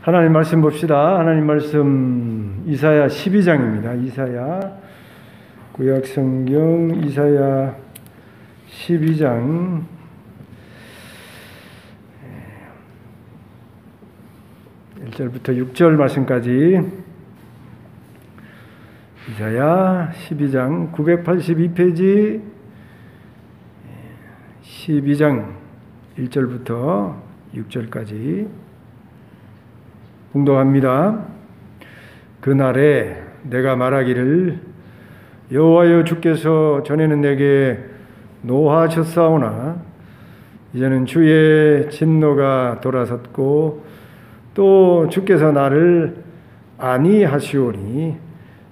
하나님 말씀 봅시다. 하나님 말씀 이사야 12장입니다. 이사야 구약성경 이사야 12장 1절부터 6절 말씀까지 이사야 12장 982페이지 12장 1절부터 6절까지 봉독합니다. 그날에 내가 말하기를 여호와여 주께서 전에는 내게 노하셨사오나 이제는 주의 진노가 돌아섰고 또 주께서 나를 아니하시오니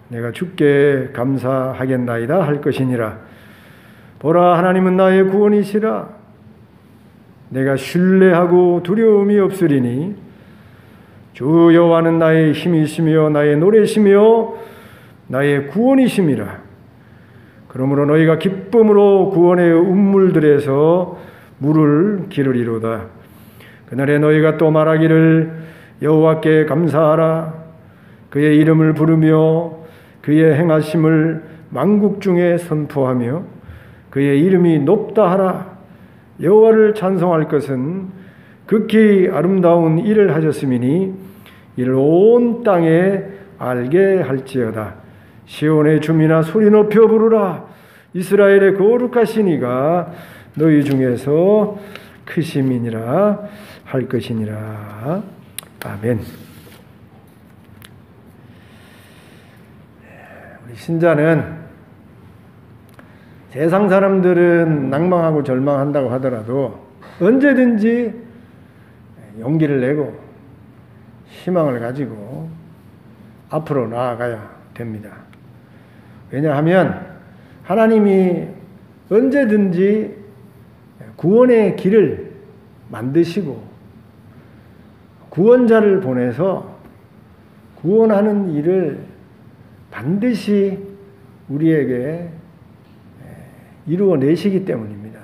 내가 주께 감사하겠나이다 할 것이니라. 보라, 하나님은 나의 구원이시라. 내가 신뢰하고 두려움이 없으리니 주 여호와는 나의 힘이시며 나의 노래시며 나의 구원이심이라. 그러므로 너희가 기쁨으로 구원의 운물들에서 물을 기르리로다. 그날에 너희가 또 말하기를 여호와께 감사하라. 그의 이름을 부르며 그의 행하심을 만국 중에 선포하며 그의 이름이 높다 하라. 여호와를 찬송할 것은 극히 아름다운 일을 하셨음이니 이를 온 땅에 알게 할지어다. 시온의 주민아 소리 높여 부르라. 이스라엘의 거룩하신 이가 너희 중에서 크심이니라 할 것이니라. 아멘. 우리 신자는 세상 사람들은 낭망하고 절망한다고 하더라도 언제든지 용기를 내고 희망을 가지고 앞으로 나아가야 됩니다. 왜냐하면 하나님이 언제든지 구원의 길을 만드시고 구원자를 보내서 구원하는 일을 반드시 우리에게 이루어내시기 때문입니다.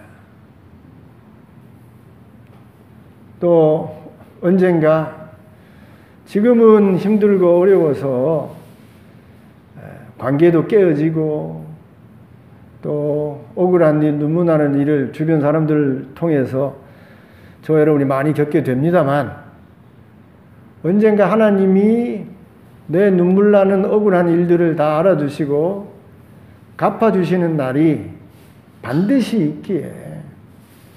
또 언젠가 지금은 힘들고 어려워서 관계도 깨어지고 또 억울한 일, 눈물 나는 일을 주변 사람들을 통해서 저 여러분이 많이 겪게 됩니다만 언젠가 하나님이 내 눈물 나는 억울한 일들을 다 알아주시고 갚아주시는 날이 반드시 있기에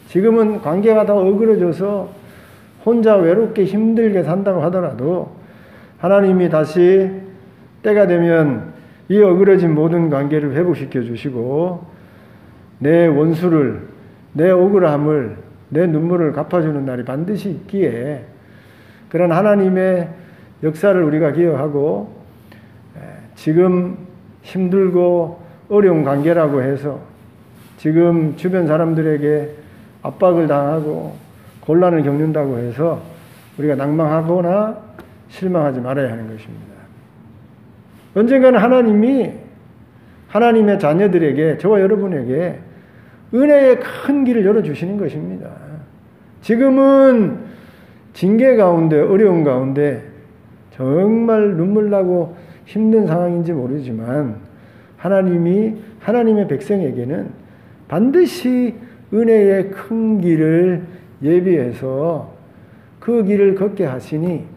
지금은 관계가 더 어그러져서 혼자 외롭게 힘들게 산다고 하더라도 하나님이 다시 때가 되면 이 어그러진 모든 관계를 회복시켜 주시고 내 원수를, 내 억울함을, 내 눈물을 갚아주는 날이 반드시 있기에 그런 하나님의 역사를 우리가 기억하고 지금 힘들고 어려운 관계라고 해서 지금 주변 사람들에게 압박을 당하고 곤란을 겪는다고 해서 우리가 낭망하거나 실망하지 말아야 하는 것입니다. 언젠가는 하나님이 하나님의 자녀들에게, 저와 여러분에게 은혜의 큰 길을 열어주시는 것입니다. 지금은 징계 가운데, 어려운 가운데 정말 눈물 나고 힘든 상황인지 모르지만 하나님이 하나님의 백성에게는 반드시 은혜의 큰 길을 예비해서 그 길을 걷게 하시니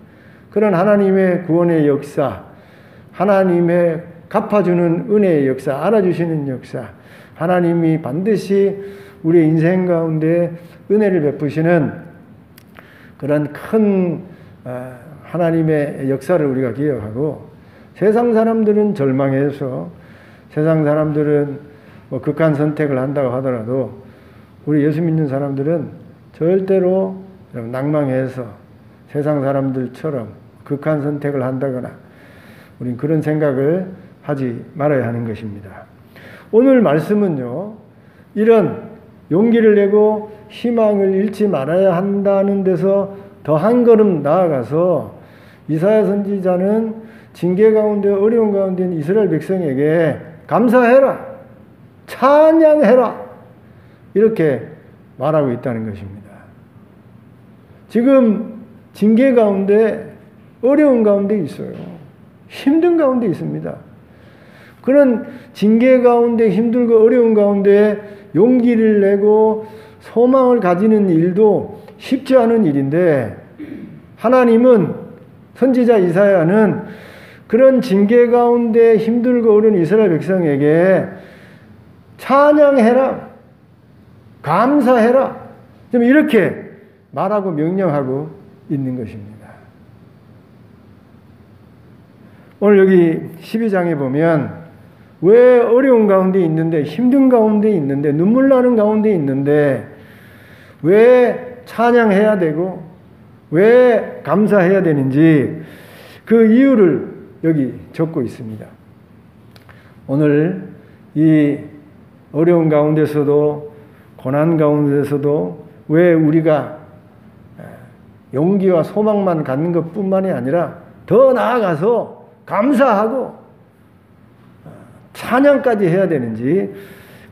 그런 하나님의 구원의 역사, 하나님의 갚아주는 은혜의 역사, 알아주시는 역사, 하나님이 반드시 우리의 인생 가운데 은혜를 베푸시는 그런 큰 하나님의 역사를 우리가 기억하고 세상 사람들은 절망해서 세상 사람들은 뭐 극한 선택을 한다고 하더라도 우리 예수 믿는 사람들은 절대로 낭망해서 세상 사람들처럼 극한 선택을 한다거나 우린 그런 생각을 하지 말아야 하는 것입니다. 오늘 말씀은요, 이런 용기를 내고 희망을 잃지 말아야 한다는 데서 더 한 걸음 나아가서 이사야 선지자는 징계 가운데 어려운 가운데 있는 이스라엘 백성에게 감사해라, 찬양해라 이렇게 말하고 있다는 것입니다. 지금 징계 가운데 어려운 가운데 있어요. 힘든 가운데 있습니다. 그런 징계 가운데 힘들고 어려운 가운데 용기를 내고 소망을 가지는 일도 쉽지 않은 일인데 하나님은 선지자 이사야는 그런 징계 가운데 힘들고 어려운 이스라엘 백성에게 찬양해라, 감사해라, 좀 이렇게 말하고 명령하고 있는 것입니다. 오늘 여기 12장에 보면 왜 어려운 가운데 있는데, 힘든 가운데 있는데, 눈물 나는 가운데 있는데 왜 찬양해야 되고 왜 감사해야 되는지 그 이유를 여기 적고 있습니다. 오늘 이 어려운 가운데서도 고난 가운데서도 왜 우리가 용기와 소망만 갖는 것뿐만이 아니라 더 나아가서 감사하고 찬양까지 해야 되는지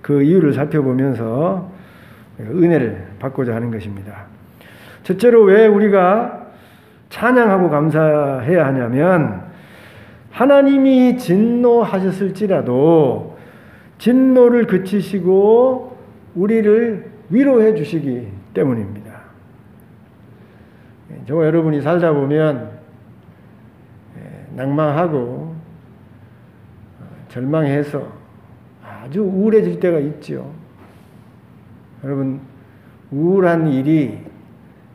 그 이유를 살펴보면서 은혜를 받고자 하는 것입니다. 첫째로 왜 우리가 찬양하고 감사해야 하냐면 하나님이 진노하셨을지라도 진노를 그치시고 우리를 위로해 주시기 때문입니다. 저와 여러분이 살다 보면 낭망하고 절망해서 아주 우울해질 때가 있죠. 여러분, 우울한 일이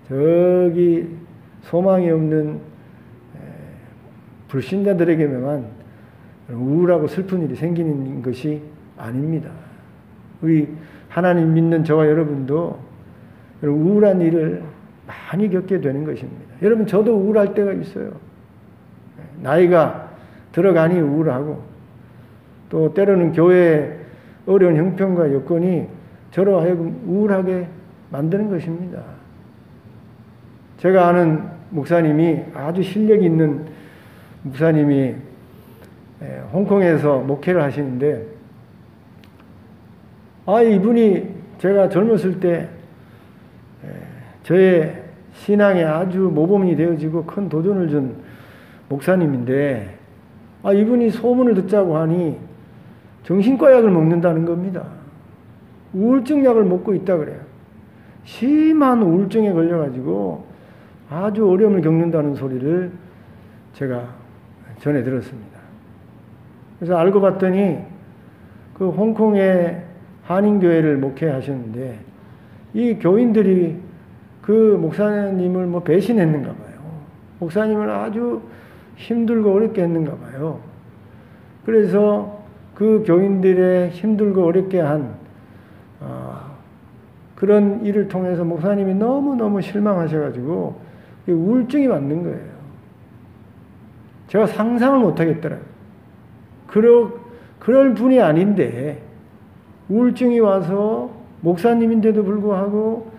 저기 소망이 없는 불신자들에게만 우울하고 슬픈 일이 생기는 것이 아닙니다. 우리 하나님 믿는 저와 여러분도 우울한 일을 많이 겪게 되는 것입니다. 여러분, 저도 우울할 때가 있어요. 나이가 들어가니 우울하고 또 때로는 교회의 어려운 형편과 여건이 저로 하여금 우울하게 만드는 것입니다. 제가 아는 목사님이 아주 실력이 있는 목사님이 홍콩에서 목회를 하시는데 이분이 제가 젊었을 때 저의 신앙에 아주 모범이 되어지고 큰 도전을 준 목사님인데 이분이 소문을 듣자고 하니 정신과 약을 먹는다는 겁니다. 우울증 약을 먹고 있다 그래요. 심한 우울증에 걸려가지고 아주 어려움을 겪는다는 소리를 제가 전해 들었습니다. 그래서 알고 봤더니 그 홍콩의 한인교회를 목회하셨는데 이 교인들이 그 목사님을 배신했는가 봐요. 목사님을 아주 힘들고 어렵게 했는가 봐요. 그래서 그 교인들의 힘들고 어렵게 한 그런 일을 통해서 목사님이 너무너무 실망하셔가지고 우울증이 맞는 거예요. 제가 상상을 못하겠더라고요. 그럴 분이 아닌데 우울증이 와서 목사님인데도 불구하고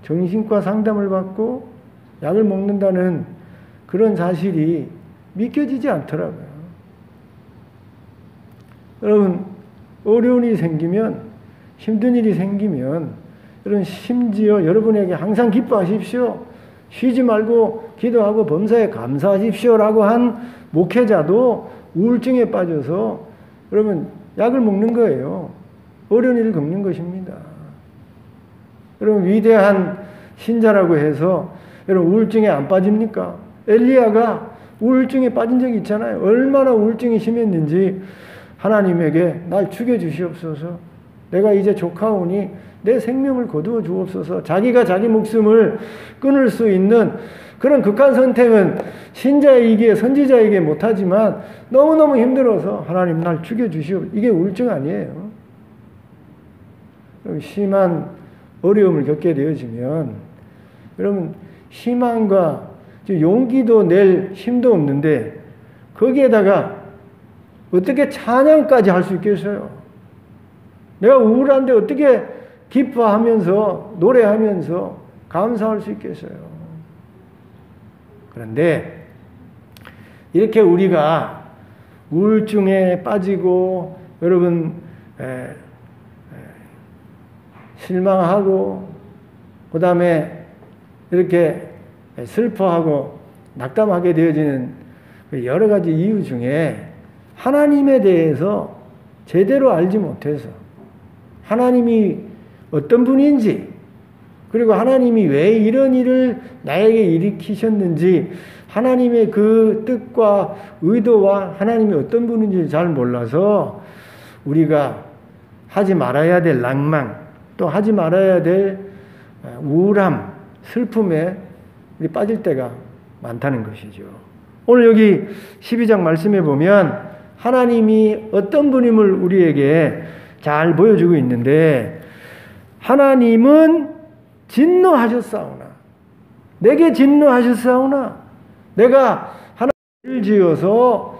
정신과 상담을 받고 약을 먹는다는 그런 사실이 믿겨지지 않더라고요. 여러분, 어려운 일이 생기면, 힘든 일이 생기면 여러분 심지어 여러분에게 항상 기뻐하십시오. 쉬지 말고 기도하고 범사에 감사하십시오라고 한 목회자도 우울증에 빠져서 여러분 약을 먹는 거예요. 어려운 일을 겪는 것입니다. 여러분 위대한 신자라고 해서 여러분 우울증에 안 빠집니까? 엘리야가 우울증에 빠진 적이 있잖아요. 얼마나 우울증이 심했는지 하나님에게 날 죽여주시옵소서. 내가 이제 족하오니 내 생명을 거두어 주옵소서. 자기가 자기 목숨을 끊을 수 있는 그런 극한 선택은 신자에게 선지자에게 못하지만 너무너무 힘들어서 하나님 날 죽여주시옵소서. 이게 우울증 아니에요. 심한 어려움을 겪게 되어지면 여러분 희망과 용기도 낼 힘도 없는데 거기에다가 어떻게 찬양까지 할 수 있겠어요? 내가 우울한데 어떻게 기뻐하면서 노래하면서 감사할 수 있겠어요? 그런데 이렇게 우리가 우울증에 빠지고 여러분 실망하고 그 다음에 이렇게 슬퍼하고 낙담하게 되어지는 여러 가지 이유 중에 하나님에 대해서 제대로 알지 못해서 하나님이 어떤 분인지 그리고 하나님이 왜 이런 일을 나에게 일으키셨는지 하나님의 그 뜻과 의도와 하나님이 어떤 분인지 잘 몰라서 우리가 하지 말아야 될 낭망 또 하지 말아야 될 우울함, 슬픔에 우리 빠질 때가 많다는 것이죠. 오늘 여기 12장 말씀에 보면 하나님이 어떤 분임을 우리에게 잘 보여주고 있는데 하나님은 진노하셨사오나 내게 진노하셨사오나 내가 하나님을 지어서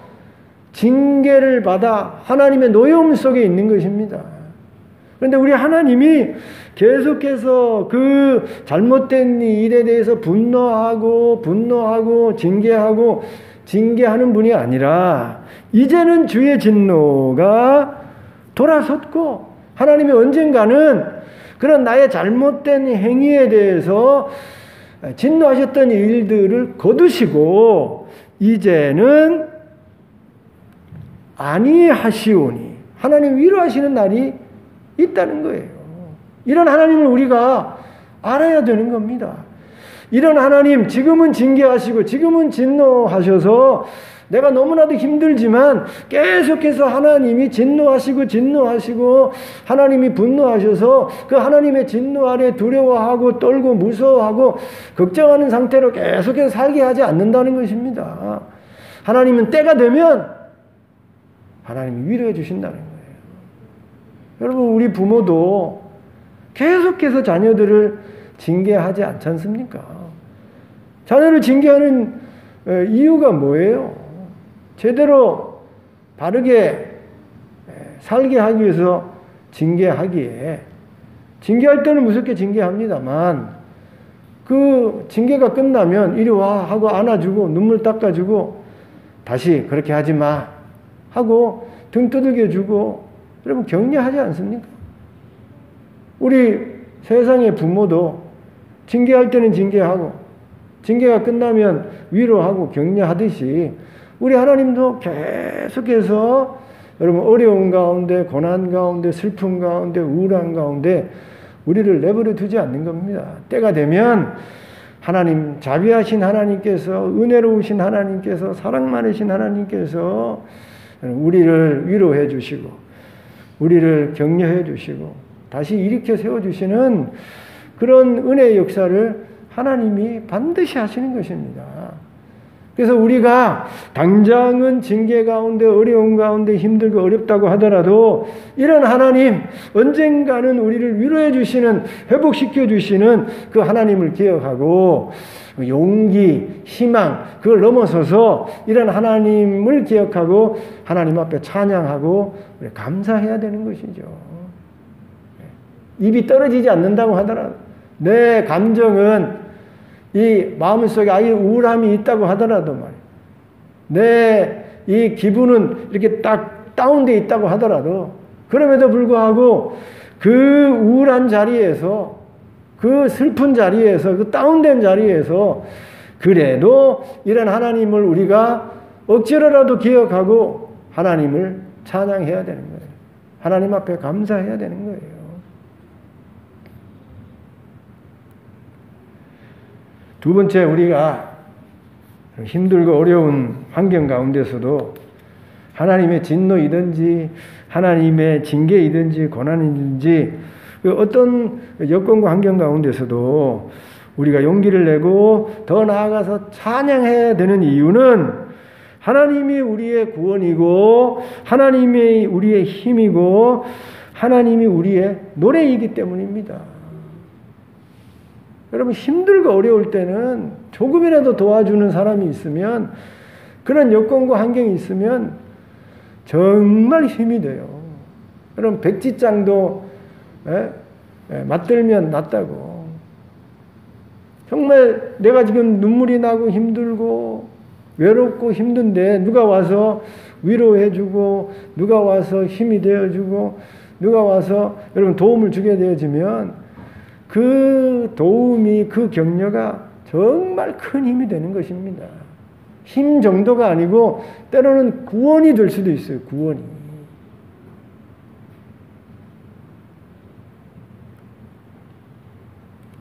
징계를 받아 하나님의 노여움 속에 있는 것입니다. 그런데 우리 하나님이 계속해서 그 잘못된 일에 대해서 분노하고 징계하는 분이 아니라 이제는 주의 진노가 돌아섰고 하나님이 언젠가는 그런 나의 잘못된 행위에 대해서 진노하셨던 일들을 거두시고 이제는 아니하시오니 하나님 위로하시는 날이 있다는 거예요. 이런 하나님을 우리가 알아야 되는 겁니다. 이런 하나님 지금은 징계하시고 지금은 진노하셔서 내가 너무나도 힘들지만 계속해서 하나님이 진노하시고 하나님이 분노하셔서 그 하나님의 진노 아래 두려워하고 떨고 무서워하고 걱정하는 상태로 계속해서 살게 하지 않는다는 것입니다. 하나님은 때가 되면 하나님이 위로해 주신다는 거예요. 여러분 우리 부모도 계속해서 자녀들을 징계하지 않지 않습니까? 자녀를 징계하는 이유가 뭐예요? 제대로 바르게 살게 하기 위해서 징계하기에 징계할 때는 무섭게 징계합니다만 그 징계가 끝나면 이리 와 하고 안아주고 눈물 닦아주고 다시 그렇게 하지 마 하고 등 두들겨주고 여러분 격려하지 않습니까? 우리 세상의 부모도 징계할 때는 징계하고 징계가 끝나면 위로하고 격려하듯이 우리 하나님도 계속해서 여러분 어려운 가운데 고난 가운데 슬픔 가운데 우울한 가운데 우리를 내버려 두지 않는 겁니다. 때가 되면 하나님 자비하신 하나님께서 은혜로우신 하나님께서 사랑 많으신 하나님께서 우리를 위로해 주시고 우리를 격려해 주시고 다시 일으켜 세워주시는 그런 은혜의 역사를 하나님이 반드시 하시는 것입니다. 그래서 우리가 당장은 징계 가운데 어려운 가운데 힘들고 어렵다고 하더라도 이런 하나님 언젠가는 우리를 위로해 주시는 회복시켜 주시는 그 하나님을 기억하고 용기, 희망 그걸 넘어서서 이런 하나님을 기억하고 하나님 앞에 찬양하고 감사해야 되는 것이죠. 입이 떨어지지 않는다고 하더라도 내 감정은 이 마음속에 아예 우울함이 있다고 하더라도 말이에요. 내 이 기분은 이렇게 딱 다운되어 있다고 하더라도 그럼에도 불구하고 그 우울한 자리에서 그 슬픈 자리에서 그 다운된 자리에서 그래도 이런 하나님을 우리가 억지로라도 기억하고 하나님을 찬양해야 되는 거예요. 하나님 앞에 감사해야 되는 거예요. 두 번째 우리가 힘들고 어려운 환경 가운데서도 하나님의 진노이든지 하나님의 징계이든지 고난이든지 어떤 여건과 환경 가운데서도 우리가 용기를 내고 더 나아가서 찬양해야 되는 이유는 하나님이 우리의 구원이고 하나님이 우리의 힘이고 하나님이 우리의 노래이기 때문입니다. 여러분 힘들고 어려울 때는 조금이라도 도와주는 사람이 있으면 그런 여건과 환경이 있으면 정말 힘이 돼요. 여러분 백지장도 맞들면 낫다고. 정말 내가 지금 눈물이 나고 힘들고 외롭고 힘든데 누가 와서 위로해주고 누가 와서 힘이 되어주고 누가 와서 여러분 도움을 주게 되어지면 그 도움이 그 격려가 정말 큰 힘이 되는 것입니다. 힘 정도가 아니고 때로는 구원이 될 수도 있어요. 구원이.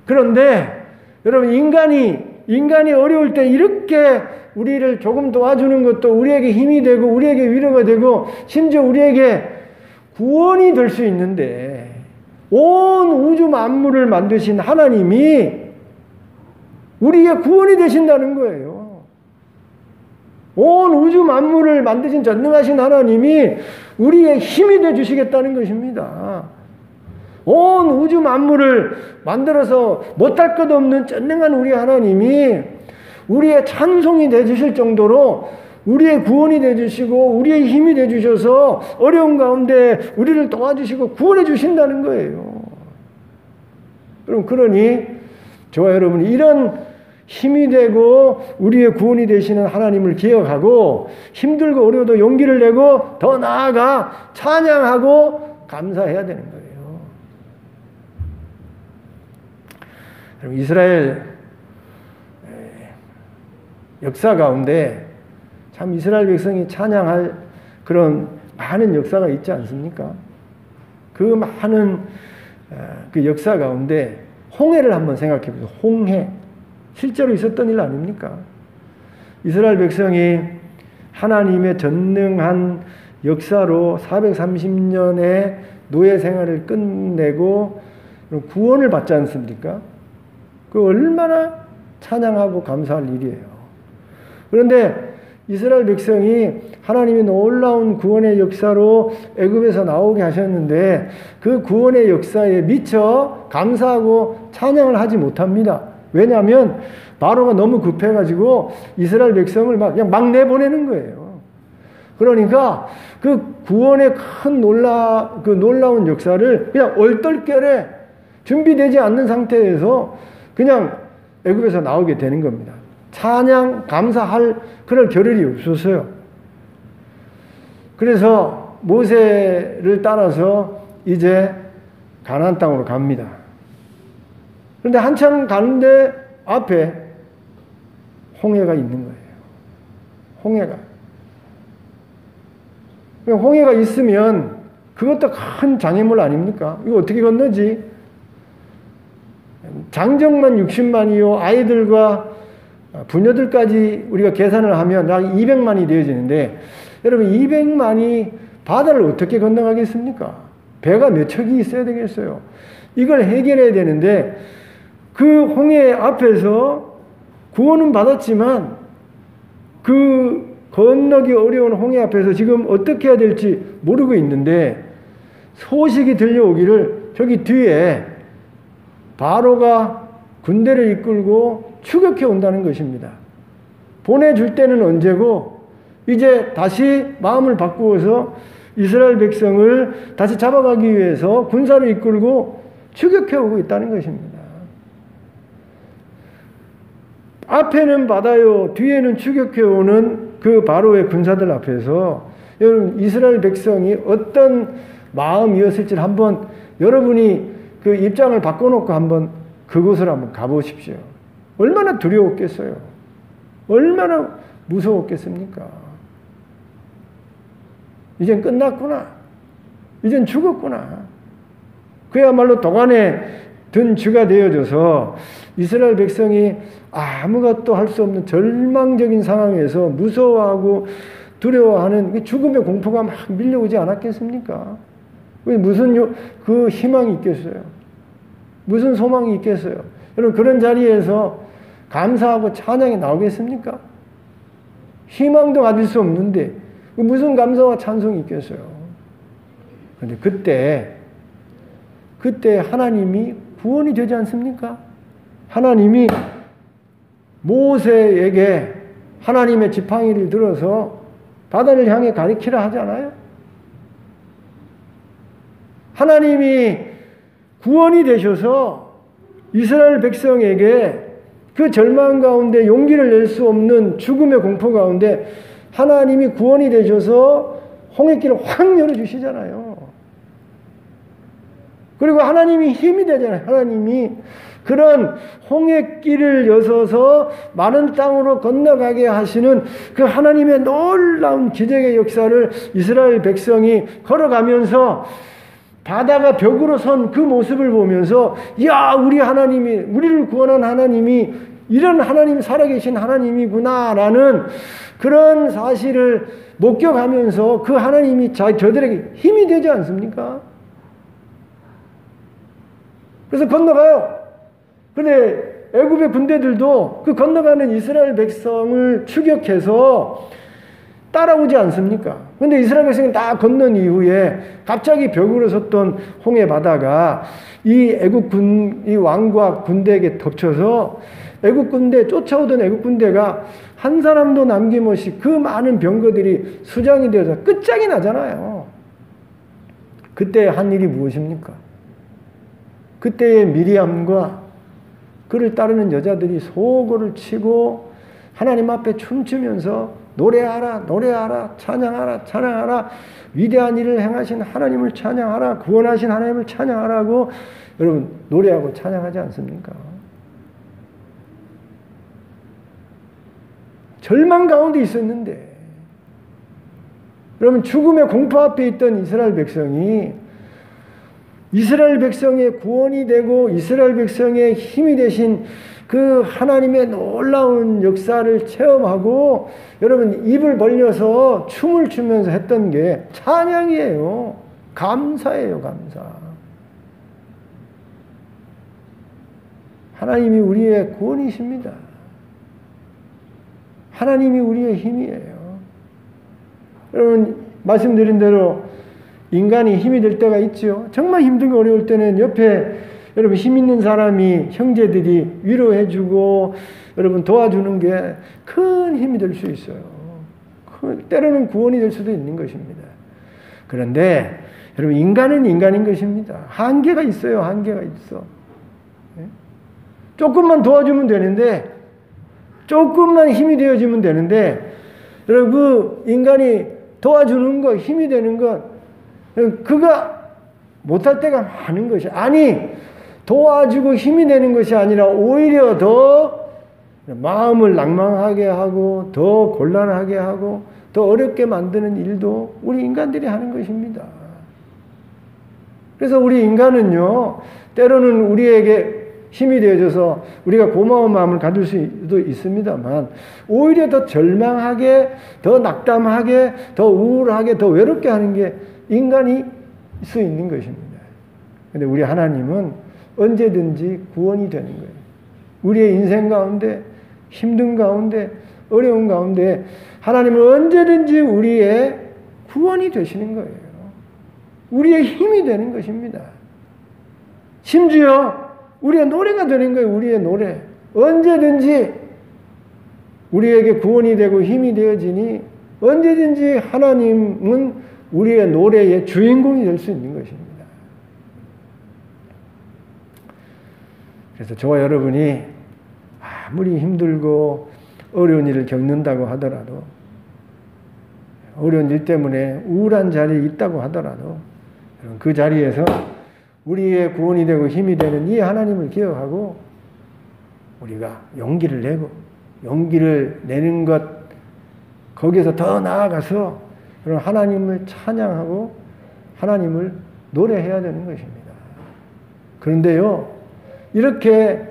그런데 여러분 인간이 어려울 때 이렇게 우리를 조금 도와주는 것도 우리에게 힘이 되고 우리에게 위로가 되고 심지어 우리에게 구원이 될 수 있는데 온 우주 만물을 만드신 하나님이 우리에게 구원이 되신다는 거예요. 온 우주 만물을 만드신 전능하신 하나님이 우리의 힘이 돼 주시겠다는 것입니다. 온 우주 만물을 만들어서 못할 것 없는 전능한 우리 하나님이 우리의 찬송이 돼 주실 정도로 우리의 구원이 돼 주시고 우리의 힘이 돼 주셔서 어려운 가운데 우리를 도와주시고 구원해 주신다는 거예요. 그러니 저와 여러분이 이런 힘이 되고 우리의 구원이 되시는 하나님을 기억하고 힘들고 어려워도 용기를 내고 더 나아가 찬양하고 감사해야 되는 거예요. 이스라엘 역사 가운데 참 이스라엘 백성이 찬양할 그런 많은 역사가 있지 않습니까? 그 많은 그 역사 가운데 홍해를 한번 생각해 보세요. 홍해. 실제로 있었던 일 아닙니까? 이스라엘 백성이 하나님의 전능한 역사로 430년의 노예 생활을 끝내고 구원을 받지 않습니까? 그 얼마나 찬양하고 감사할 일이에요. 그런데 이스라엘 백성이 하나님이 놀라운 구원의 역사로 애굽에서 나오게 하셨는데 그 구원의 역사에 미처 감사하고 찬양을 하지 못합니다. 왜냐하면 바로가 너무 급해가지고 이스라엘 백성을 그냥 막 내보내는 거예요. 그러니까 그 구원의 큰 놀라운 역사를 그냥 얼떨결에 준비되지 않는 상태에서 그냥 애굽에서 나오게 되는 겁니다. 찬양, 감사할 그럴 겨를이 없었어요. 그래서 모세를 따라서 이제 가나안 땅으로 갑니다. 그런데 한참 가는데 앞에 홍해가 있는 거예요. 홍해가 있으면 그것도 큰 장애물 아닙니까? 이거 어떻게 건너지? 장정만 60만이요. 아이들과 부녀들까지 우리가 계산을 하면 약 200만이 되어지는데 여러분 200만이 바다를 어떻게 건너가겠습니까? 배가 몇 척이 있어야 되겠어요. 이걸 해결해야 되는데 그 홍해 앞에서 구원은 받았지만 그 건너기 어려운 홍해 앞에서 지금 어떻게 해야 될지 모르고 있는데 소식이 들려오기를 저기 뒤에 바로가 군대를 이끌고 추격해 온다는 것입니다. 보내줄 때는 언제고 이제 다시 마음을 바꾸어서 이스라엘 백성을 다시 잡아가기 위해서 군사를 이끌고 추격해 오고 있다는 것입니다. 앞에는 바다요, 뒤에는 추격해 오는 그 바로의 군사들 앞에서 여러분 이스라엘 백성이 어떤 마음이었을지 한번 여러분이 그 입장을 바꿔놓고 한번 그곳을 한번 가보십시오. 얼마나 두려웠겠어요? 얼마나 무서웠겠습니까? 이젠 끝났구나. 이젠 죽었구나. 그야말로 도관에 든 쥐가 되어져서 이스라엘 백성이 아무것도 할 수 없는 절망적인 상황에서 무서워하고 두려워하는 죽음의 공포가 막 밀려오지 않았겠습니까? 무슨 그 희망이 있겠어요? 무슨 소망이 있겠어요? 여러분 그런 자리에서 감사하고 찬양이 나오겠습니까? 희망도 가질 수 없는데 무슨 감사와 찬송이 있겠어요? 그런데 그때 하나님이 구원이 되지 않습니까? 하나님이 모세에게 하나님의 지팡이를 들어서 바다를 향해 가리키라 하잖아요. 하나님이 구원이 되셔서 이스라엘 백성에게 그 절망 가운데 용기를 낼 수 없는 죽음의 공포 가운데 하나님이 구원이 되셔서 홍해길을 확 열어주시잖아요. 그리고 하나님이 힘이 되잖아요. 하나님이 그런 홍해길을 여서서 마른 땅으로 건너가게 하시는 그 하나님의 놀라운 기적의 역사를 이스라엘 백성이 걸어가면서 바다가 벽으로 선 그 모습을 보면서 야, 우리 하나님이, 우리를 구원한 하나님이 이런 하나님, 살아계신 하나님이구나라는 그런 사실을 목격하면서 그 하나님이 저들에게 힘이 되지 않습니까? 그래서 건너가요. 근데 애굽의 군대들도 그 건너가는 이스라엘 백성을 추격해서 따라오지 않습니까? 근데 이스라엘 백성이 다 건넌 이후에 갑자기 벽으로 섰던 홍해 바다가 이 이 왕과 군대에게 덮쳐서 애굽 군대, 쫓아오던 애굽 군대가 한 사람도 남김없이 그 많은 병거들이 수장이 되어서 끝장이 나잖아요. 그때 한 일이 무엇입니까? 그때의 미리암과 그를 따르는 여자들이 소고를 치고 하나님 앞에 춤추면서 노래하라, 노래하라, 찬양하라, 찬양하라, 위대한 일을 행하신 하나님을 찬양하라, 구원하신 하나님을 찬양하라고 여러분 노래하고 찬양하지 않습니까? 절망 가운데 있었는데 여러분 죽음의 공포 앞에 있던 이스라엘 백성이 이스라엘 백성의 구원이 되고 이스라엘 백성의 힘이 되신 그 하나님의 놀라운 역사를 체험하고 여러분 입을 벌려서 춤을 추면서 했던 게 찬양이에요. 감사예요, 감사. 하나님이 우리의 구원이십니다. 하나님이 우리의 힘이에요. 여러분 말씀드린 대로 인간이 힘이 될 때가 있죠. 정말 힘들고 어려울 때는 옆에 여러분 힘 있는 사람이 형제들이 위로해주고 여러분 도와주는 게 큰 힘이 될 수 있어요. 때로는 구원이 될 수도 있는 것입니다. 그런데 여러분 인간은 인간인 것입니다. 한계가 있어요. 한계가 있어. 조금만 도와주면 되는데 조금만 힘이 되어지면 되는데 여러분 그 인간이 도와주는 것, 힘이 되는 것 그가 못할 때가 많은 것이 아니 도와주고 힘이 되는 것이 아니라 오히려 더 마음을 낭망하게 하고 더 곤란하게 하고 더 어렵게 만드는 일도 우리 인간들이 하는 것입니다. 그래서 우리 인간은요 때로는 우리에게 힘이 되어져서 우리가 고마운 마음을 가질 수도 있습니다만 오히려 더 절망하게 더 낙담하게 더 우울하게 더 외롭게 하는 게 인간이 수 있는 것입니다. 그런데 우리 하나님은 언제든지 구원이 되는 거예요. 우리의 인생 가운데 힘든 가운데 어려운 가운데 하나님은 언제든지 우리의 구원이 되시는 거예요. 우리의 힘이 되는 것입니다. 심지어 우리의 노래가 되는 거예요. 우리의 노래. 언제든지 우리에게 구원이 되고 힘이 되어지니 언제든지 하나님은 우리의 노래의 주인공이 될 수 있는 것입니다. 그래서 저와 여러분이 아무리 힘들고 어려운 일을 겪는다고 하더라도 어려운 일 때문에 우울한 자리에 있다고 하더라도 그 자리에서 우리의 구원이 되고 힘이 되는 이 하나님을 기억하고 우리가 용기를 내고 용기를 내는 것 거기에서 더 나아가서 그런 하나님을 찬양하고 하나님을 노래해야 되는 것입니다. 그런데요 이렇게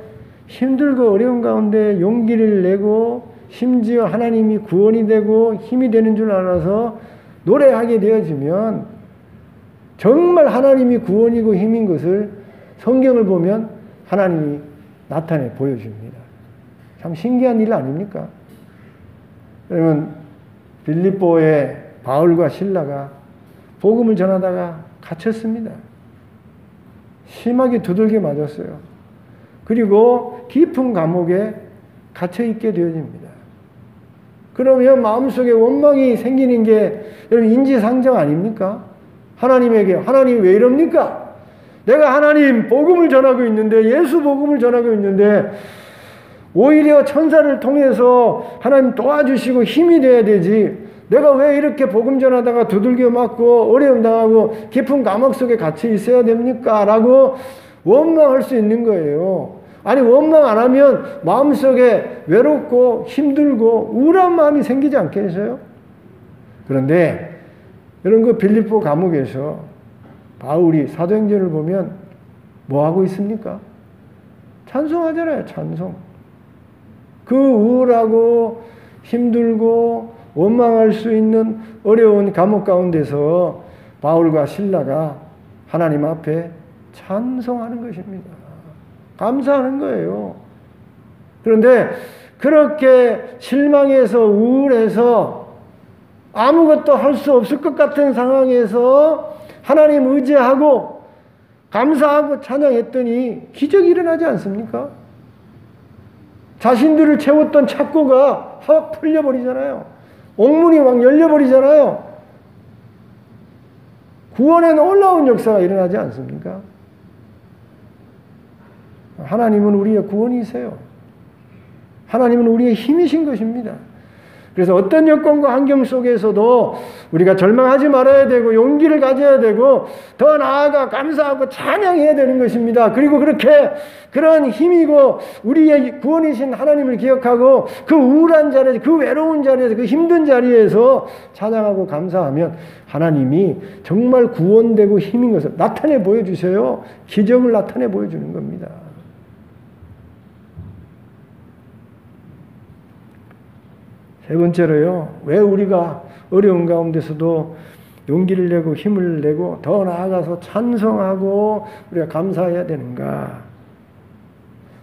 힘들고 어려운 가운데 용기를 내고 심지어 하나님이 구원이 되고 힘이 되는 줄 알아서 노래하게 되어지면 정말 하나님이 구원이고 힘인 것을 성경을 보면 하나님이 나타내 보여줍니다. 참 신기한 일 아닙니까? 여러분 빌립보의 바울과 실라가 복음을 전하다가 갇혔습니다. 심하게 두들겨 맞았어요. 그리고 깊은 감옥에 갇혀있게 되어집니다. 그러면 마음속에 원망이 생기는 게 여러분 인지상정 아닙니까? 하나님에게 하나님 왜 이럽니까? 내가 하나님 복음을 전하고 있는데 예수 복음을 전하고 있는데 오히려 천사를 통해서 하나님 도와주시고 힘이 돼야 되지 내가 왜 이렇게 복음 전하다가 두들겨 맞고 어려움 당하고 깊은 감옥 속에 갇혀 있어야 됩니까? 라고 원망할 수 있는 거예요. 아니 원망 안 하면 마음속에 외롭고 힘들고 우울한 마음이 생기지 않겠어요? 그런데 이런 그 빌립보 감옥에서 바울이 사도행전을 보면 뭐 하고 있습니까? 찬송하잖아요. 찬송. 그 우울하고 힘들고 원망할 수 있는 어려운 감옥 가운데서 바울과 실라가 하나님 앞에 찬송하는 것입니다. 감사하는 거예요. 그런데 그렇게 실망해서 우울해서 아무것도 할 수 없을 것 같은 상황에서 하나님 의지하고 감사하고 찬양했더니 기적이 일어나지 않습니까? 자신들을 채웠던 착고가 확 풀려버리잖아요. 옥문이 확 열려버리잖아요. 구원에 놀라운 역사가 일어나지 않습니까? 하나님은 우리의 구원이세요. 하나님은 우리의 힘이신 것입니다. 그래서 어떤 여건과 환경 속에서도 우리가 절망하지 말아야 되고 용기를 가져야 되고 더 나아가 감사하고 찬양해야 되는 것입니다. 그리고 그런 힘이고 우리의 구원이신 하나님을 기억하고 그 우울한 자리에서 그 외로운 자리에서 그 힘든 자리에서 찬양하고 감사하면 하나님이 정말 구원되고 힘인 것을 나타내 보여주세요. 기적을 나타내 보여주는 겁니다. 세 번째로요, 왜 우리가 어려운 가운데서도 용기를 내고 힘을 내고 더 나아가서 찬송하고 우리가 감사해야 되는가?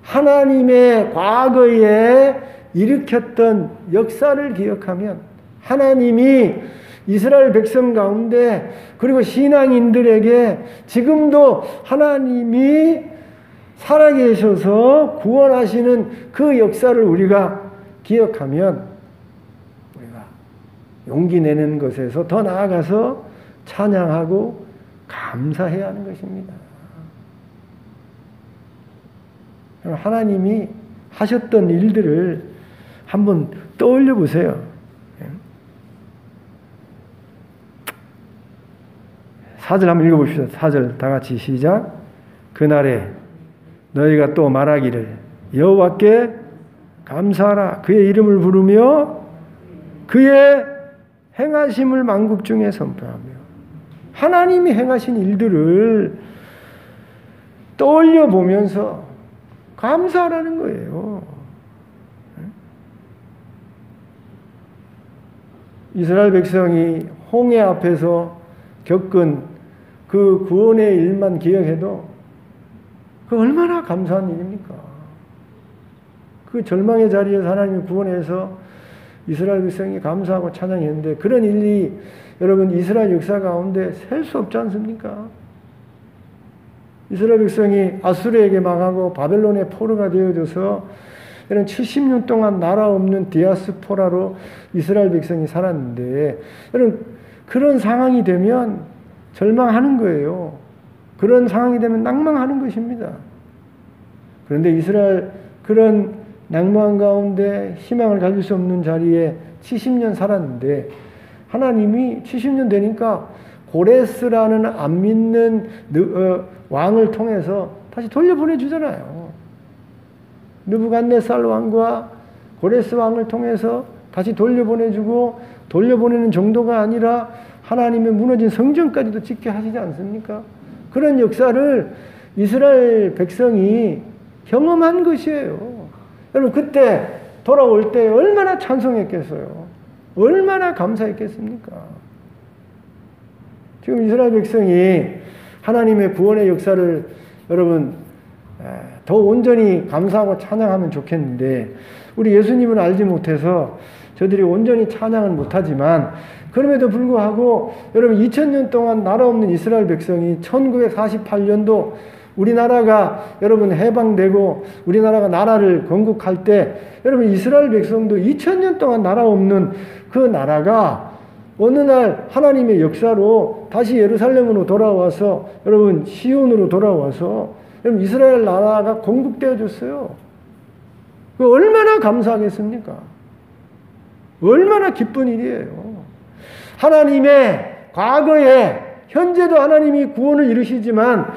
하나님의 과거에 일으켰던 역사를 기억하면 하나님이 이스라엘 백성 가운데 그리고 신앙인들에게 지금도 하나님이 살아계셔서 구원하시는 그 역사를 우리가 기억하면 용기 내는 것에서 더 나아가서 찬양하고 감사해야 하는 것입니다. 하나님이 하셨던 일들을 한번 떠올려 보세요. 4절 한번 읽어봅시다. 4절 다 같이 시작. 그날에 너희가 또 말하기를 여호와께 감사하라. 그의 이름을 부르며 그의 행하심을 만국 중에 선포하며 하나님이 행하신 일들을 떠올려 보면서 감사하라는 거예요. 이스라엘 백성이 홍해 앞에서 겪은 그 구원의 일만 기억해도 그 얼마나 감사한 일입니까? 그 절망의 자리에서 하나님이 구원해서 이스라엘 백성이 감사하고 찬양했는데 그런 일이 여러분 이스라엘 역사 가운데 셀 수 없지 않습니까? 이스라엘 백성이 아수르에게 망하고 바벨론의 포로가 되어져서 이런 70년 동안 나라 없는 디아스포라로 이스라엘 백성이 살았는데 여러분 그런 상황이 되면 절망하는 거예요. 그런 상황이 되면 낭망하는 것입니다. 그런데 이스라엘 그런 낭만 가운데 희망을 가질 수 없는 자리에 70년 살았는데 하나님이 70년 되니까 고레스라는 안 믿는 왕을 통해서 다시 돌려보내주잖아요. 느부갓네살 왕과 고레스 왕을 통해서 다시 돌려보내주고 돌려보내는 정도가 아니라 하나님의 무너진 성전까지도 짓게 하시지 않습니까? 그런 역사를 이스라엘 백성이 경험한 것이에요. 여러분 그때 돌아올 때 얼마나 찬송했겠어요? 얼마나 감사했겠습니까? 지금 이스라엘 백성이 하나님의 구원의 역사를 여러분 더 온전히 감사하고 찬양하면 좋겠는데 우리 예수님을 알지 못해서 저들이 온전히 찬양은 못하지만 그럼에도 불구하고 여러분 2000년 동안 나라 없는 이스라엘 백성이 1948년도 우리나라가 여러분 해방되고 우리나라가 나라를 건국할 때 여러분 이스라엘 백성도 2000년 동안 나라 없는 그 나라가 어느 날 하나님의 역사로 다시 예루살렘으로 돌아와서 여러분 시온으로 돌아와서 여러분 이스라엘 나라가 건국되어졌어요. 그 얼마나 감사하겠습니까? 얼마나 기쁜 일이에요. 하나님의 과거에 현재도 하나님이 구원을 이루시지만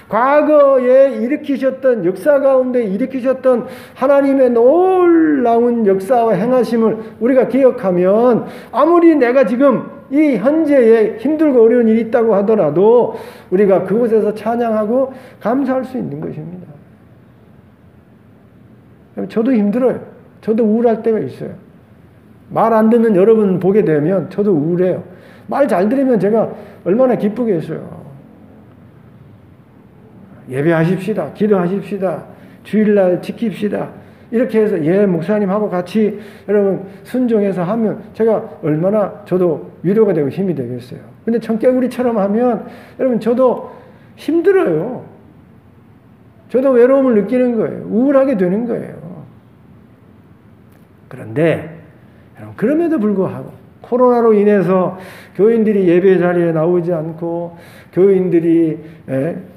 과거에 일으키셨던 역사 가운데 일으키셨던 하나님의 놀라운 역사와 행하심을 우리가 기억하면 아무리 내가 지금 이 현재에 힘들고 어려운 일이 있다고 하더라도 우리가 그곳에서 찬양하고 감사할 수 있는 것입니다. 저도 힘들어요. 저도 우울할 때가 있어요. 말 안 듣는 여러분 보게 되면 저도 우울해요. 말 잘 들으면 제가 얼마나 기쁘겠어요. 예배하십시다. 기도하십시다. 주일날 지킵시다. 이렇게 해서 목사님하고 같이 여러분 순종해서 하면 제가 얼마나 저도 위로가 되고 힘이 되겠어요. 근데 청개구리처럼 하면 여러분 저도 힘들어요. 저도 외로움을 느끼는 거예요. 우울하게 되는 거예요. 그런데 여러분 그럼에도 불구하고 코로나로 인해서 교인들이 예배 자리에 나오지 않고 교인들이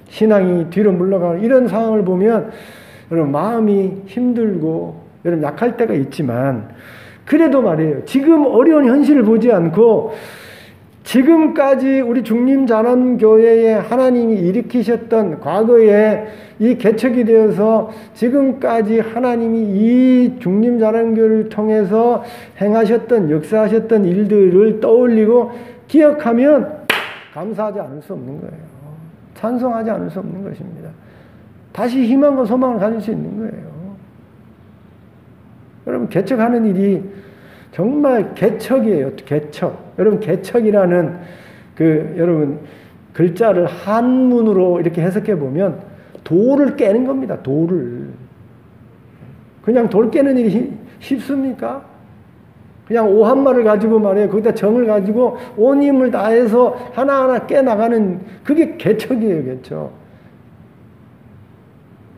신앙이 뒤로 물러가는 이런 상황을 보면 여러분 마음이 힘들고 여러분 약할 때가 있지만 그래도 말이에요. 지금 어려운 현실을 보지 않고 지금까지 우리 중림자남교회에 하나님이 일으키셨던 과거에 이 개척이 되어서 지금까지 하나님이 이 중림자남교회를 통해서 행하셨던 역사하셨던 일들을 떠올리고 기억하면 감사하지 않을 수 없는 거예요. 찬송하지 않을 수 없는 것입니다. 다시 희망과 소망을 가질 수 있는 거예요. 여러분 개척하는 일이 정말 개척이에요. 개척. 여러분 개척이라는 여러분 글자를 한문으로 이렇게 해석해 보면 돌을 깨는 겁니다. 돌을. 그냥 돌 깨는 일이 쉽습니까? 그냥 오 한 마를 가지고 말이에요. 거기다 정을 가지고 온 힘을 다해서 하나하나 깨나가는 그게 개척이에요. 개척.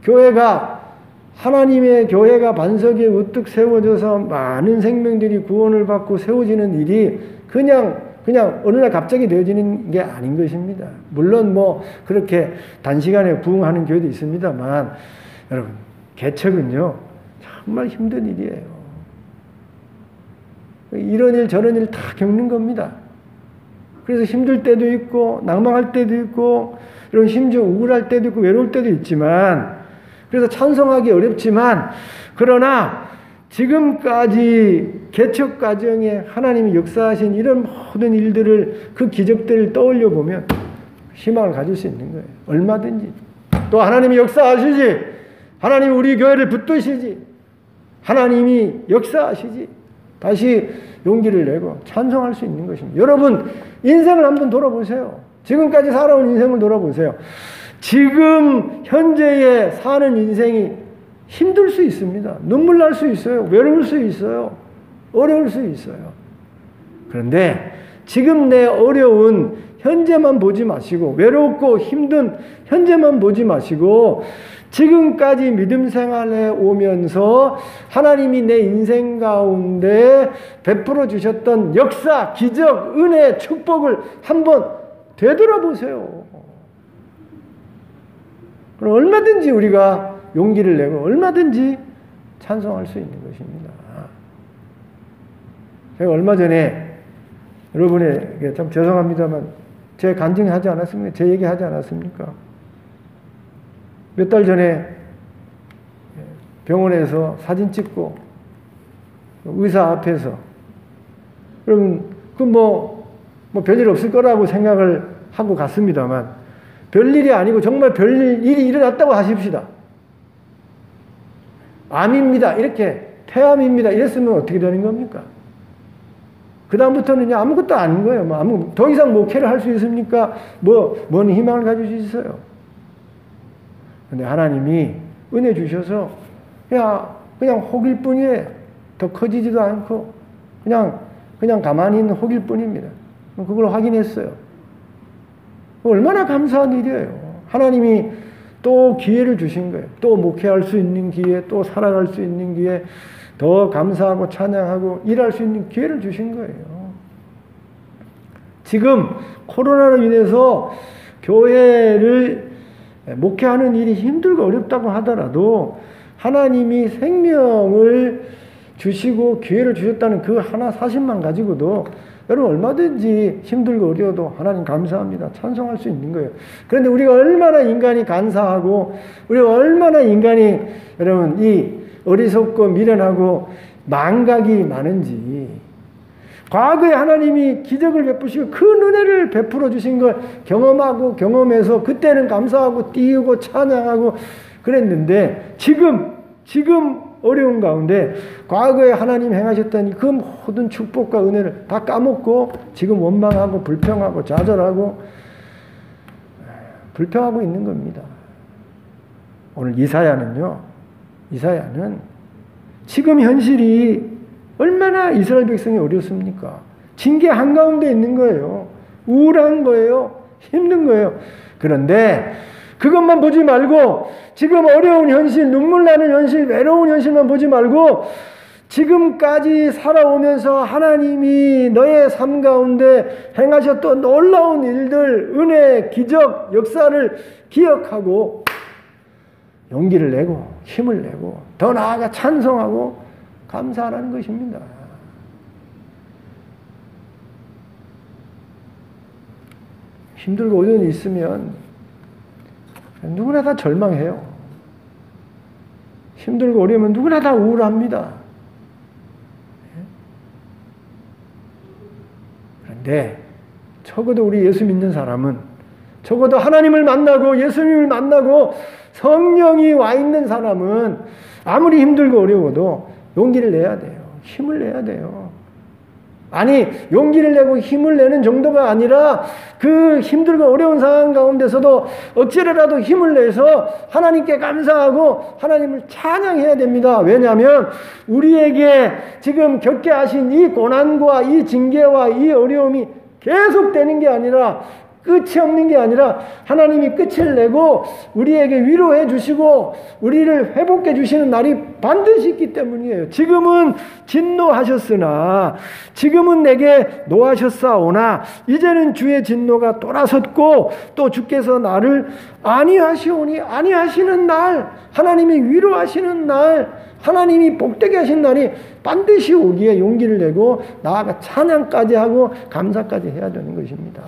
교회가 하나님의 교회가 반석에 우뚝 세워져서 많은 생명들이 구원을 받고 세워지는 일이 그냥 어느 날 갑자기 되어지는 게 아닌 것입니다. 물론 그렇게 단시간에 부흥하는 교회도 있습니다만 여러분 개척은요 정말 힘든 일이에요. 이런 일 저런 일 다 겪는 겁니다. 그래서 힘들 때도 있고 낭망할 때도 있고 이런 심지어 우울할 때도 있고 외로울 때도 있지만 그래서 찬송하기 어렵지만 그러나 지금까지 개척 과정에 하나님이 역사하신 이런 모든 일들을 그 기적들을 떠올려 보면 희망을 가질 수 있는 거예요. 얼마든지. 또 하나님이 역사하시지. 하나님이 우리 교회를 붙드시지. 하나님이 역사하시지. 다시 용기를 내고 찬송할 수 있는 것입니다. 여러분 인생을 한번 돌아보세요. 지금까지 살아온 인생을 돌아보세요. 지금 현재에 사는 인생이 힘들 수 있습니다. 눈물 날 수 있어요. 외로울 수 있어요. 어려울 수 있어요. 그런데 지금 내 어려운 현재만 보지 마시고 외롭고 힘든 현재만 보지 마시고 지금까지 믿음 생활에 오면서 하나님이 내 인생 가운데 베풀어 주셨던 역사, 기적, 은혜, 축복을 한번 되돌아보세요. 그럼 얼마든지 우리가 용기를 내고 얼마든지 찬송할 수 있는 것입니다. 제가 얼마 전에 여러분에게 참 죄송합니다만 제 간증하지 않았습니까? 제 얘기하지 않았습니까? 몇 달 전에 병원에서 사진 찍고 의사 앞에서 여러분 별일 없을 거라고 생각을 하고 갔습니다만 별일이 아니고 정말 별일이 일어났다고 하십시다. 암입니다. 이렇게 폐암입니다. 이랬으면 어떻게 되는 겁니까? 그 다음부터는 아무것도 아닌 거예요. 더 이상 목회를 할 수 있습니까? 뭔 희망을 가질 수 있어요? 근데 하나님이 은혜 주셔서 그냥 혹일 뿐이에요. 더 커지지도 않고 그냥 가만히 있는 혹일 뿐입니다. 그걸 확인했어요. 얼마나 감사한 일이에요. 하나님이 또 기회를 주신 거예요. 또 목회할 수 있는 기회, 또 살아갈 수 있는 기회, 더 감사하고 찬양하고 일할 수 있는 기회를 주신 거예요. 지금 코로나로 인해서 교회를 목회하는 일이 힘들고 어렵다고 하더라도 하나님이 생명을 주시고 기회를 주셨다는 그 하나 사실만 가지고도 여러분 얼마든지 힘들고 어려워도 하나님 감사합니다. 찬송할 수 있는 거예요. 그런데 우리가 얼마나 인간이 간사하고 우리가 얼마나 인간이 여러분 이 어리석고 미련하고 망각이 많은지 과거에 하나님이 기적을 베푸시고 그 은혜를 베풀어 주신 걸 경험하고 경험해서 그때는 감사하고 띄우고 찬양하고 그랬는데 지금 어려운 가운데 과거에 하나님 행하셨던 그 모든 축복과 은혜를 다 까먹고 지금 원망하고 불평하고 좌절하고 불평하고 있는 겁니다. 오늘 이사야는 지금 현실이 얼마나 이스라엘 백성이 어렵습니까? 징계 한가운데 있는 거예요. 우울한 거예요. 힘든 거예요. 그런데 그것만 보지 말고 지금 어려운 현실, 눈물 나는 현실, 외로운 현실만 보지 말고 지금까지 살아오면서 하나님이 너의 삶 가운데 행하셨던 놀라운 일들, 은혜, 기적, 역사를 기억하고 용기를 내고 힘을 내고 더 나아가 찬송하고 감사하라는 것입니다. 힘들고 어려운 일이 있으면 누구나 다 절망해요. 힘들고 어려우면 누구나 다 우울합니다. 그런데 적어도 우리 예수 믿는 사람은 적어도 하나님을 만나고 예수님을 만나고 성령이 와 있는 사람은 아무리 힘들고 어려워도 용기를 내야 돼요. 힘을 내야 돼요. 아니 용기를 내고 힘을 내는 정도가 아니라 그 힘들고 어려운 상황 가운데서도 억지로라도 힘을 내서 하나님께 감사하고 하나님을 찬양해야 됩니다. 왜냐하면 우리에게 지금 겪게 하신 이 고난과 이 징계와 이 어려움이 계속되는 게 아니라 끝이 없는 게 아니라 하나님이 끝을 내고 우리에게 위로해 주시고 우리를 회복해 주시는 날이 반드시 있기 때문이에요. 지금은 진노하셨으나 지금은 내게 노하셨사오나 이제는 주의 진노가 돌아섰고 또 주께서 나를 아니하시오니 아니하시는 날 하나님이 위로하시는 날 하나님이 복되게 하신 날이 반드시 오기에 용기를 내고 나아가 찬양까지 하고 감사까지 해야 되는 것입니다.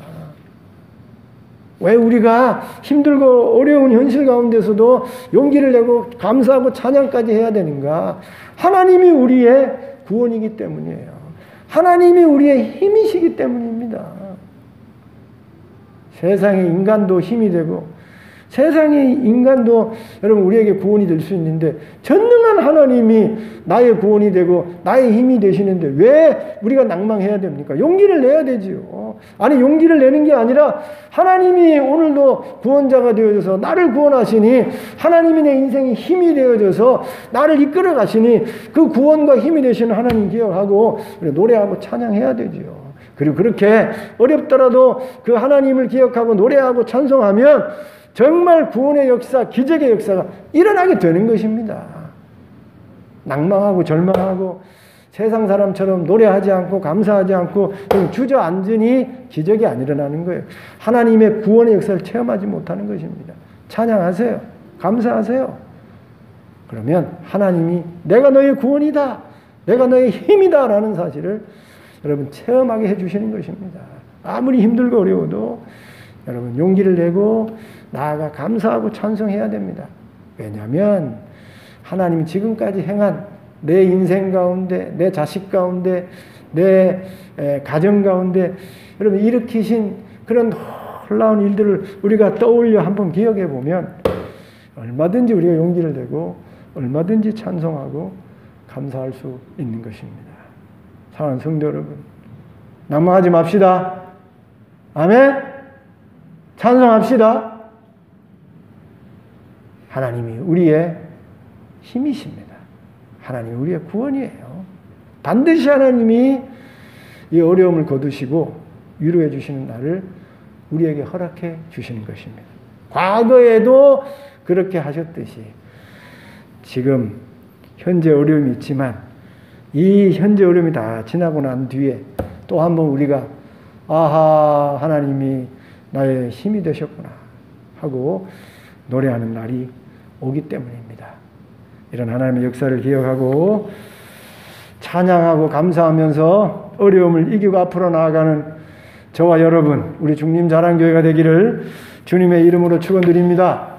왜 우리가 힘들고 어려운 현실 가운데서도 용기를 내고 감사하고 찬양까지 해야 되는가? 하나님이 우리의 구원이기 때문이에요. 하나님이 우리의 힘이시기 때문입니다. 세상의 인간도 힘이 되고 세상의 인간도 여러분 우리에게 구원이 될 수 있는데 전능한 하나님이 나의 구원이 되고 나의 힘이 되시는데 왜 우리가 낭망해야 됩니까? 용기를 내야 되지요. 아니 용기를 내는 게 아니라 하나님이 오늘도 구원자가 되어져서 나를 구원하시니 하나님이 내 인생에 힘이 되어져서 나를 이끌어 가시니 그 구원과 힘이 되시는 하나님 기억하고 노래하고 찬양해야 되지요. 그리고 그렇게 어렵더라도 그 하나님을 기억하고 노래하고 찬송하면 정말 구원의 역사, 기적의 역사가 일어나게 되는 것입니다. 낭망하고 절망하고 세상 사람처럼 노래하지 않고 감사하지 않고 주저앉으니 기적이 안 일어나는 거예요. 하나님의 구원의 역사를 체험하지 못하는 것입니다. 찬양하세요. 감사하세요. 그러면 하나님이 내가 너의 구원이다. 내가 너의 힘이다. 라는 사실을 여러분 체험하게 해주시는 것입니다. 아무리 힘들고 어려워도 여러분 용기를 내고 나아가 감사하고 찬송해야 됩니다. 왜냐하면 하나님이 지금까지 행한 내 인생 가운데 내 자식 가운데 내 가정 가운데 여러분 일으키신 그런 놀라운 일들을 우리가 떠올려 한번 기억해 보면 얼마든지 우리가 용기를 내고 얼마든지 찬송하고 감사할 수 있는 것입니다. 사랑하는 성도 여러분, 낭망하지 맙시다. 아멘. 찬송합시다. 하나님이 우리의 힘이십니다. 하나님이 우리의 구원이에요. 반드시 하나님이 이 어려움을 거두시고 위로해 주시는 날을 우리에게 허락해 주시는 것입니다. 과거에도 그렇게 하셨듯이 지금 현재 어려움이 있지만 이 현재 어려움이 다 지나고 난 뒤에 또 한번 우리가 아하 하나님이 나의 힘이 되셨구나 하고 노래하는 날이 오기 때문입니다. 이런 하나님의 역사를 기억하고 찬양하고 감사하면서 어려움을 이기고 앞으로 나아가는 저와 여러분, 우리 중림자랑교회가 되기를 주님의 이름으로 축원드립니다.